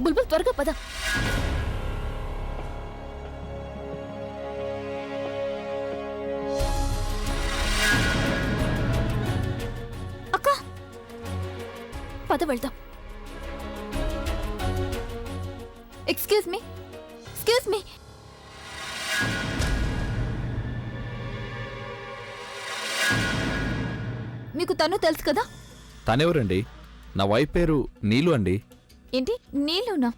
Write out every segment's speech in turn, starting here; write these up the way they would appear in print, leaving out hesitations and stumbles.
బుల్బుల్ త్వరగా పద. అక్క పద వెళ్దాం. Excuse me. మీకు తను తెలుసు కదా? తనెవరండి? నా వైఫ్ పేరు నీలు అండి. ఏంటి నీలునా?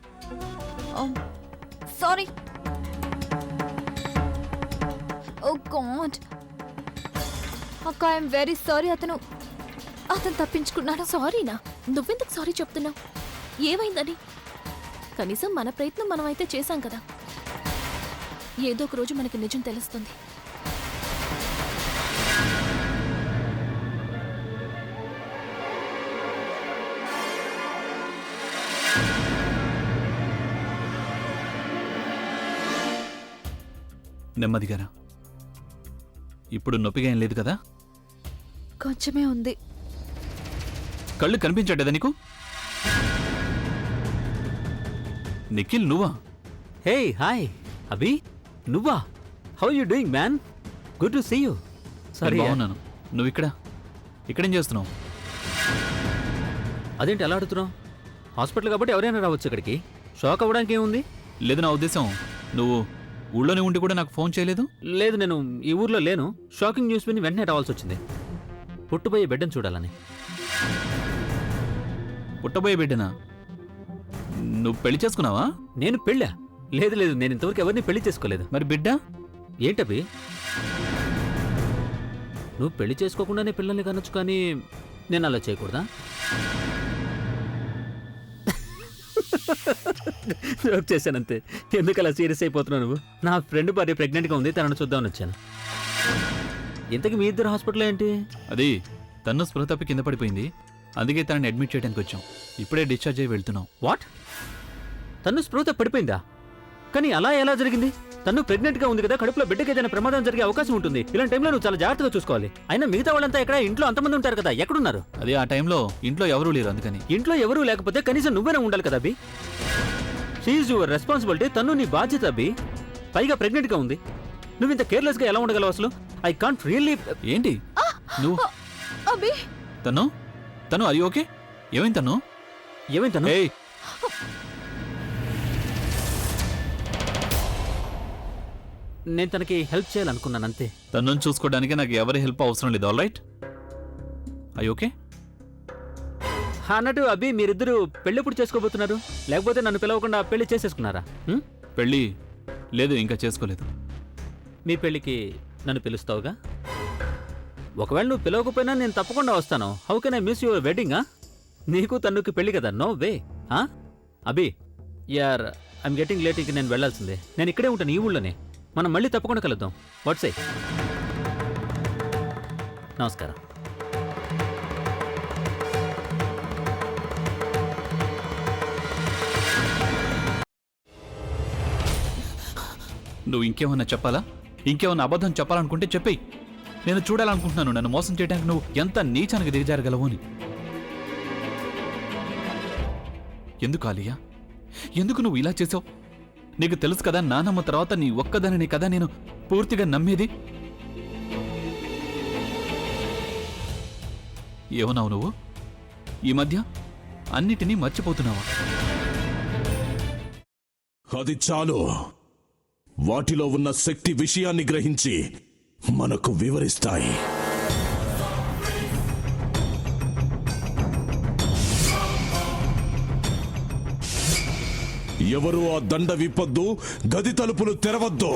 సారీ. ఓ గాడ్. అక్క ఐఎమ్ వెరీ సారీ. అతను తప్పించుకున్నాడు. సారీనా? నువ్వెందుకు సారీ చెప్తున్నావు? ఏమైందని? కనీసం మన ప్రయత్నం మనమైతే చేశాం కదా. ఏదో ఒక రోజు మనకి నిజం తెలుస్తుంది. నెమ్మదిగారా. ఇప్పుడు నొప్పిగా ఏం లేదు కదా? కొంచెమే ఉంది. కళ్ళు కనిపించట్లేదా నీకు? నిఖిల్ నువ్వా? హే హాయ్ అభి, నువ్వా? How you doing man? Good to see you. సరే బాగున్నాను. నువ్వు ఇక్కడేం చేస్తున్నావు? అదేంటి ఎలా అడుగుతున్నావు? హాస్పిటల్ కాబట్టి ఎవరైనా రావచ్చు ఇక్కడికి. షాక్ అవ్వడానికి ఏముంది? లేదు, నా ఉద్దేశం నువ్వు ఊళ్ళోనే ఉండి కూడా నాకు ఫోన్ చేయలేదు. లేదు, నేను ఈ ఊర్లో లేను. షాకింగ్ న్యూస్ విని వెంటనే రావాల్సి వచ్చింది. పుట్టుపోయే బిడ్డను చూడాలని. పుట్టబోయే బిడ్డనా? నువ్వు పెళ్లి చేసుకున్నావా? నేను పెళ్ళా? లేదు, నేను ఇంతవరకు ఎవరిని పెళ్లి చేసుకోలేదు. మరి బిడ్డ? ఏంటవి? నువ్వు పెళ్లి చేసుకోకుండానే పిల్లల్ని కనొచ్చు, కానీ నేను అలా చేయకూడదా? జోక్ చేశానంతే. ఎందుకు అలా సీరియస్ అయిపోతున్నావు నువ్వు? నా ఫ్రెండ్ భార్య ప్రెగ్నెంట్గా ఉంది, తనను చూద్దామని వచ్చాను. ఇంతకు మీ ఇద్దరు హాస్పిటల్ ఏంటి? అది తన్ను స్పృహ తప్పి కింద పడిపోయింది, అందుకే తనని అడ్మిట్ చేయడానికి వచ్చాం. ఇప్పుడే డిశ్చార్జ్ అయ్యి వెళ్తున్నాం. వాట్? తను స్పృహ పడిపోయిందా? కానీ అలా ఎలా జరిగింది? తను ప్రెగ్నెంట్గా ఉంది కదా, కడుపులో బిడ్డకి ఏదైనా ప్రమాదం జరిగే అవకాశం ఉంటుంది. ఇలాంటి టైంలో నువ్వు చాలా జాగ్రత్తగా చూసుకోవాలి. అయినా మిగతా వాళ్ళంతా ఎక్కడ? ఇంట్లో అంతమంది ఉంటారు కదా, ఎక్కడున్నారు? అది ఆ టైంలో ఇంట్లో ఎవరూ లేరు, అందుకని. ఇంట్లో ఎవరూ లేకపోతే కనీసం నువ్వేనా ఉండాలి కదా అభి. She your responsibility. తను నీ బాధ్యత అభి. పైగా ప్రెగ్నెంట్గా ఉంది. నువ్వు ఇంత కేర్లెస్గా ఎలా ఉండగలవు అసలు? I can't really. ఏంటి నువ్వు? అభి తను అది ఓకే? ఏమైంది తను? ఏమైంది తను? నేను తనకి హెల్ప్ చేయాలనుకున్నాను అంతే. తనను చూసుకోవడానికి నాకు ఎవరి హెల్ప్ అవసరం లేదు. All right, I okay. అన్నట్టు అభి, మీరిద్దరూ పెళ్ళెప్పుడు చేసుకోబోతున్నారు? లేకపోతే నన్ను పిలవకుండా పెళ్లి చేసేసుకున్నారా? పెళ్ళి లేదు, ఇంకా చేసుకోలేదు. మీ పెళ్ళికి నన్ను పిలుస్తావుగా? ఒకవేళ నువ్వు పిలవకపోయినా నేను తప్పకుండా వస్తాను. How can I miss your wedding? నీకు తన్నుకి పెళ్లి కదా, నో వే. అభి యార్, ఐఎమ్ గెటింగ్ లేట్. ఇంక నేను వెళ్లాల్సిందే. నేను ఇక్కడే ఉంటాను, ఈ ఊళ్ళోనే. మనం మళ్ళీ తప్పకుండా కలుద్దాం. వాట్సే. నమస్కారం. నువ్వు ఇంకేమన్నా చెప్పాలా? ఇంకేమన్నా అబద్ధం చెప్పాలనుకుంటే చెప్పేయి. నేను చూడాలనుకుంటున్నాను నన్ను మోసం చేయడానికి నువ్వు ఎంత నీచానికి దిగజారగలవు అని. ఎందుకు ఆలియా, ఎందుకు నువ్వు ఇలా చేసావు? నీకు తెలుసు కదా, నానమ్మ తర్వాత నీ ఒక్కదానిని కదా నేను పూర్తిగా నమ్మేది. ఏమన్నావు నువ్వు? ఈ మధ్య అన్నిటినీ మర్చిపోతున్నావా? అది చాలు. వాటిలో ఉన్న శక్తి విషయాన్ని గ్రహించి మనకు వివరిస్తాయి. ఎవరు ఆ దండ విప్పొద్దు, గది తలుపులు తెరవద్దు.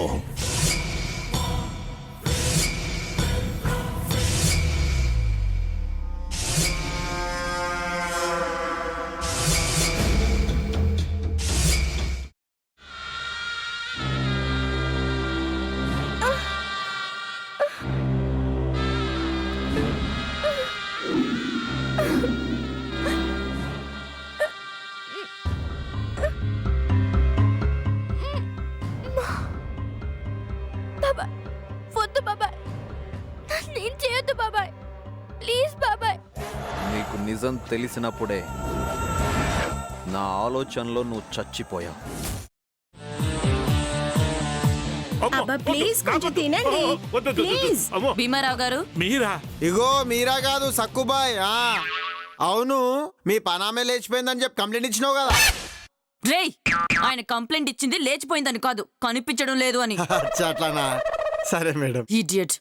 నీకు నిజం తెలిసినప్పుడే నా ఆలోచనలో నువ్వు చచ్చిపోయావు. అబ్బా ప్లీజ్ కొంచెం తినండి ప్లీజ్. భీమారావు గారు మీరా? ఇగో మీరా కాదు సక్కుబాయ్. అవును, మీ పనామే లేచిపోయిందని చెప్పి కంప్లైంట్ ఇచ్చినావు కదా. రేయ్, ఆయన కంప్లైంట్ ఇచ్చింది లేచిపోయిందని కాదు, కనిపించడం లేదు అని. అట్లానా? సరే మేడం. ఇడియట్.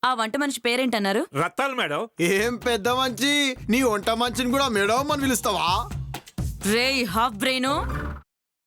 ఆ వంట మనిషి పేరేంటన్నారు? రత్తాలు మేడం. ఏం పెద్ద మంచి, నీ వంట మంచిని కూడా మేడం అని పిలుస్తావా? రేయ్ హాఫ్ బ్రెయిన్,